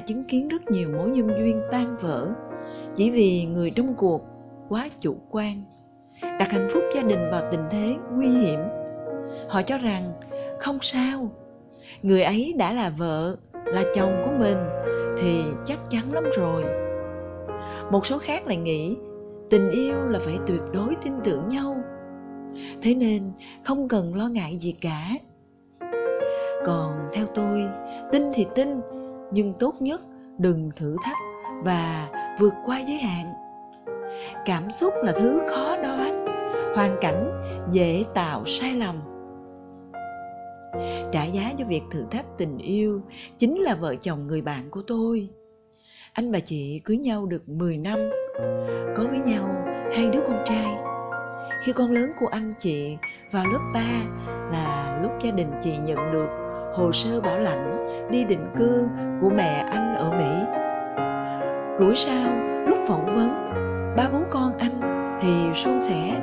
chứng kiến rất nhiều mối nhân duyên tan vỡ chỉ vì người trong cuộc quá chủ quan, đặt hạnh phúc gia đình vào tình thế nguy hiểm. Họ cho rằng không sao, người ấy đã là vợ, là chồng của mình thì chắc chắn lắm rồi. Một số khác lại nghĩ tình yêu là phải tuyệt đối tin tưởng nhau, thế nên không cần lo ngại gì cả. Còn theo tôi, tin thì tin, nhưng tốt nhất đừng thử thách và vượt qua giới hạn. Cảm xúc là thứ khó đoán, hoàn cảnh dễ tạo sai lầm. Trả giá cho việc thử thách tình yêu chính là vợ chồng người bạn của tôi. Anh và chị cưới nhau được 10 năm, có với nhau 2 đứa con trai. Khi con lớn của anh chị vào lớp 3 là lúc gia đình chị nhận được hồ sơ bảo lãnh đi định cư của mẹ anh ở Mỹ. Rủi sau, lúc phỏng vấn, ba bố con anh thì suôn sẻ,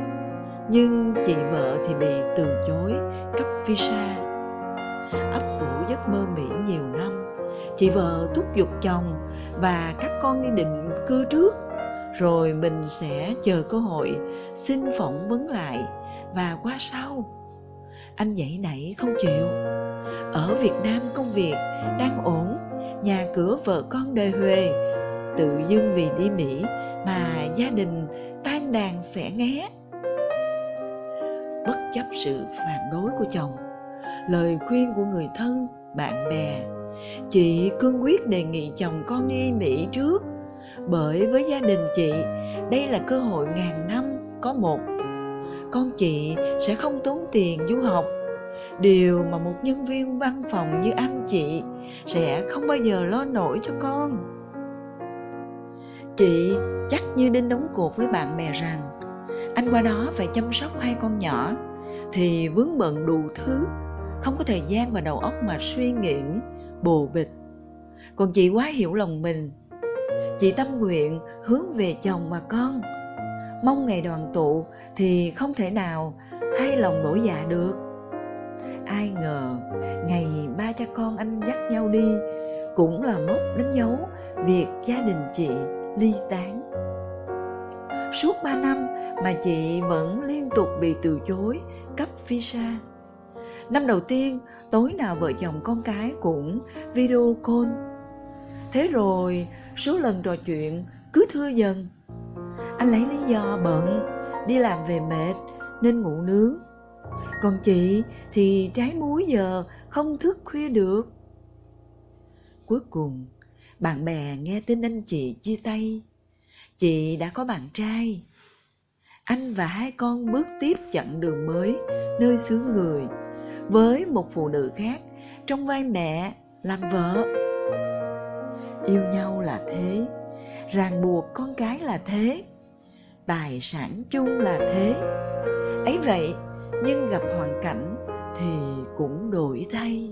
nhưng chị vợ thì bị từ chối cấp visa. Ấp ủ giấc mơ Mỹ nhiều năm, chị vợ thúc giục chồng và các con đi định cư trước, rồi mình sẽ chờ cơ hội xin phỏng vấn lại và qua sau. Anh giãy nảy không chịu. Ở Việt Nam công việc đang ổn, nhà cửa vợ con đời huề, tự dưng vì đi Mỹ mà gia đình tan đàn xẻ nghé. Bất chấp sự phản đối của chồng, lời khuyên của người thân, bạn bè, chị cương quyết đề nghị chồng con đi Mỹ trước, bởi với gia đình chị đây là cơ hội ngàn năm có một. Con chị sẽ không tốn tiền du học, điều mà một nhân viên văn phòng như anh chị sẽ không bao giờ lo nổi cho con. Chị chắc như đinh đóng cột với bạn bè rằng anh qua đó phải chăm sóc 2 con nhỏ thì vướng bận đủ thứ, không có thời gian và đầu óc mà suy nghĩ bồ bịch. Còn chị quá hiểu lòng mình. Chị tâm nguyện hướng về chồng và con, mong ngày đoàn tụ thì không thể nào thay lòng đổi dạ được. Ai ngờ ngày ba cha con anh dắt nhau đi cũng là mốc đánh dấu việc gia đình chị ly tán. Suốt 3 năm mà chị vẫn liên tục bị từ chối cấp visa. Năm đầu tiên, tối nào vợ chồng con cái cũng video call. Thế rồi số lần trò chuyện cứ thưa dần. Anh lấy lý do bận, đi làm về mệt nên ngủ nướng. Còn chị thì trái múi giờ không thức khuya được. Cuối cùng, bạn bè nghe tin anh chị chia tay. Chị đã có bạn trai. Anh và 2 con bước tiếp chặng đường mới nơi xứ người, với một phụ nữ khác trong vai mẹ làm vợ. Yêu nhau là thế, ràng buộc con cái là thế, tài sản chung là thế. Ấy vậy, nhưng gặp hoàn cảnh thì cũng đổi thay.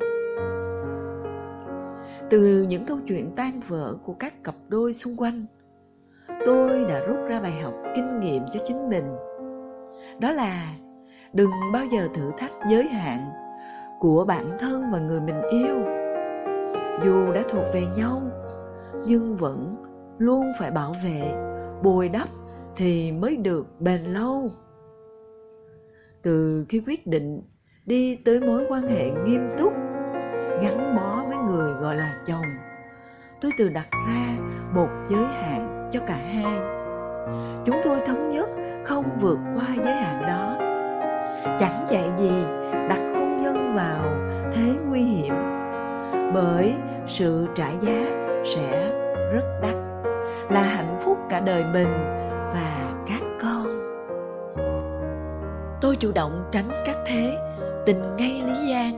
Từ những câu chuyện tan vỡ của các cặp đôi xung quanh, tôi đã rút ra bài học kinh nghiệm cho chính mình. Đó là đừng bao giờ thử thách giới hạn của bản thân và người mình yêu. Dù đã thuộc về nhau, nhưng vẫn luôn phải bảo vệ, bồi đắp thì mới được bền lâu. Từ khi quyết định đi tới mối quan hệ nghiêm túc, gắn bó với người gọi là chồng, tôi tự đặt ra một giới hạn cho cả hai. Chúng tôi thống nhất không vượt qua giới hạn đó. Chẳng dạy gì đặt hôn nhân vào thế nguy hiểm, bởi sự trả giá sẽ rất đắt, là hạnh phúc cả đời mình và các con. Tôi chủ động tránh các thế tình ngay lý gian.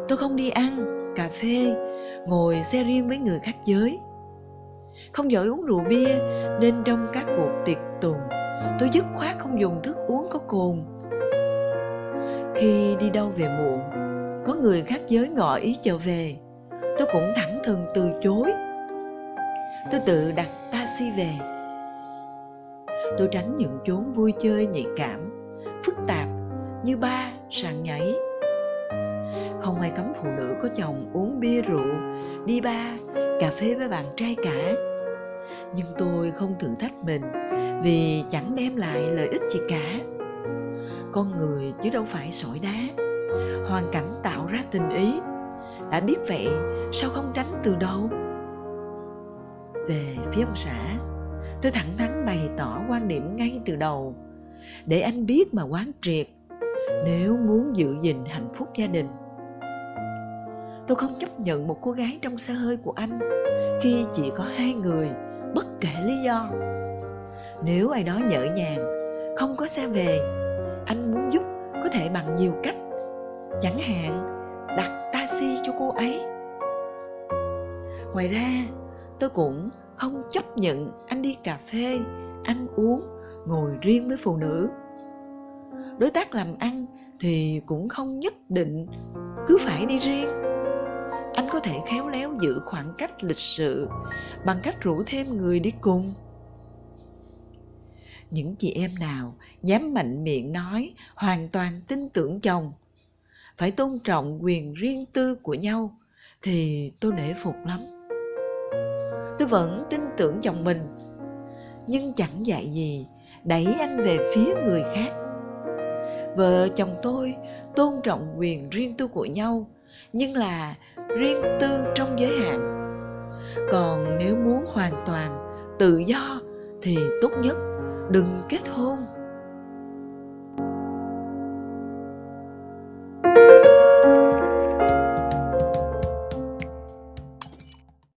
Tôi không đi ăn, cà phê, ngồi xe riêng với người khác giới. Không giỏi uống rượu bia nên trong các cuộc tiệc tùng, tôi dứt khoát không dùng thức uống có cồn. Khi đi đâu về muộn, có người khác giới ngỏ ý trở về, tôi cũng thẳng thừng từ chối. Tôi tự đặt taxi về. Tôi tránh những chốn vui chơi nhạy cảm, phức tạp như bar, sàn nhảy. Không ai cấm phụ nữ có chồng uống bia rượu, đi bar, cà phê với bạn trai cả. Nhưng tôi không thử thách mình vì chẳng đem lại lợi ích gì cả. Con người chứ đâu phải sỏi đá. Hoàn cảnh tạo ra tình ý. Đã biết vậy, sao không tránh từ đầu? Về phía ông xã, tôi thẳng thắn bày tỏ quan điểm ngay từ đầu, để anh biết mà quán triệt nếu muốn giữ gìn hạnh phúc gia đình. Tôi không chấp nhận một cô gái trong xe hơi của anh khi chỉ có hai người, bất kể lý do. Nếu ai đó nhỡ nhàng, không có xe về, anh muốn giúp có thể bằng nhiều cách. Chẳng hạn đặt taxi cho cô ấy. Ngoài ra, tôi cũng không chấp nhận anh đi cà phê, ăn uống, ngồi riêng với phụ nữ. Đối tác làm ăn thì cũng không nhất định cứ phải đi riêng. Anh có thể khéo léo giữ khoảng cách lịch sự bằng cách rủ thêm người đi cùng. Những chị em nào dám mạnh miệng nói hoàn toàn tin tưởng chồng, phải tôn trọng quyền riêng tư của nhau, thì tôi nể phục lắm. Tôi vẫn tin tưởng chồng mình, nhưng chẳng dạy gì đẩy anh về phía người khác. Vợ chồng tôi tôn trọng quyền riêng tư của nhau, nhưng là riêng tư trong giới hạn. Còn nếu muốn hoàn toàn tự do thì tốt nhất đừng kết hôn.